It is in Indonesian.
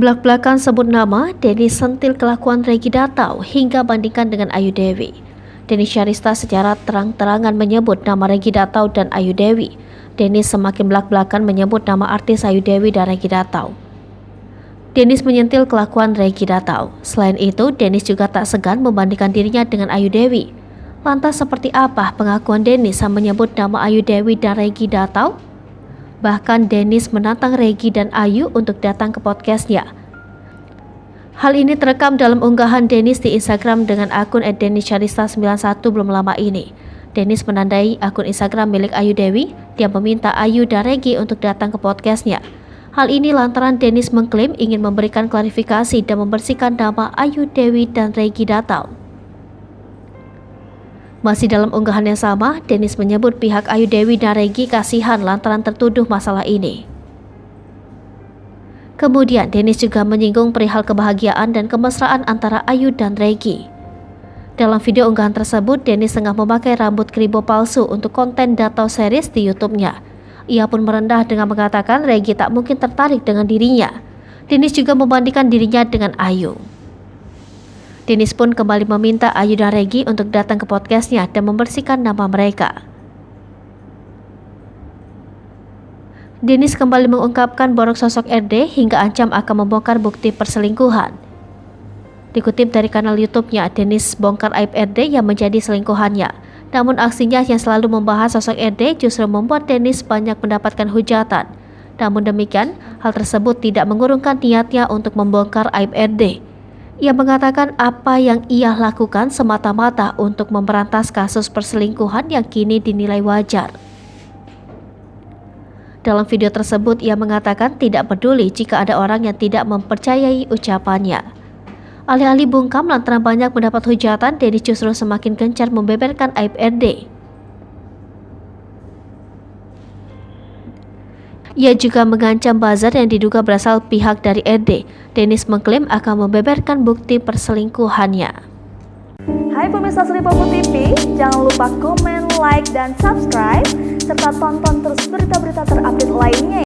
Belak-belakan sebut nama, Dennis sentil kelakuan Reggy Datau hingga bandingkan dengan Ayu Dewi. Dennis Syarista secara terang-terangan menyebut nama Reggy Datau dan Ayu Dewi. Dennis semakin belak-belakan menyebut nama artis Ayu Dewi dan Reggy Datau. Dennis menyentil kelakuan Reggy Datau. Selain itu, Dennis juga tak segan membandingkan dirinya dengan Ayu Dewi. Lantas seperti apa pengakuan Dennis saat menyebut nama Ayu Dewi dan Reggy Datau? Bahkan Dennis menantang Reggy dan Ayu untuk datang ke podcastnya. Hal ini terekam dalam unggahan Dennis di Instagram dengan akun @dennissyarista91 belum lama ini. Dennis menandai akun Instagram milik Ayu Dewi. Dia meminta Ayu dan Reggy untuk datang ke podcastnya. Hal ini lantaran Dennis mengklaim ingin memberikan klarifikasi dan membersihkan nama Ayu Dewi dan Reggy Datau. Masih dalam unggahan yang sama, Dennis menyebut pihak Ayu Dewi dan Reggy kasihan lantaran tertuduh masalah ini. Kemudian Dennis juga menyinggung perihal kebahagiaan dan kemesraan antara Ayu dan Reggy. Dalam video unggahan tersebut, Dennis tengah memakai rambut kribo palsu untuk konten Datau series di YouTube-nya. Ia pun merendah dengan mengatakan Reggy tak mungkin tertarik dengan dirinya. Dennis juga membandingkan dirinya dengan Ayu. Dennis pun kembali meminta Ayu dan Reggy untuk datang ke podcastnya dan membersihkan nama mereka. Dennis kembali mengungkapkan borok sosok RD hingga ancam akan membongkar bukti perselingkuhan. Dikutip dari kanal YouTube-nya, Dennis bongkar aib RD yang menjadi selingkuhannya. Namun aksinya yang selalu membahas sosok RD justru membuat Dennis banyak mendapatkan hujatan. Namun demikian, hal tersebut tidak mengurungkan niatnya untuk membongkar aib RD. Ia mengatakan apa yang ia lakukan semata-mata untuk memberantas kasus perselingkuhan yang kini dinilai wajar. Dalam video tersebut, ia mengatakan tidak peduli jika ada orang yang tidak mempercayai ucapannya. Alih-alih bungkam lantaran banyak mendapat hujatan, Dennis justru semakin gencar membeberkan aib RD. Ia juga mengancam buzzer yang diduga berasal pihak dari RD. Dennis mengklaim akan membeberkan bukti perselingkuhannya. Hai pemirsa Sri Popo TV, jangan lupa komen, like, dan subscribe, serta tonton terus berita-berita terupdate lainnya.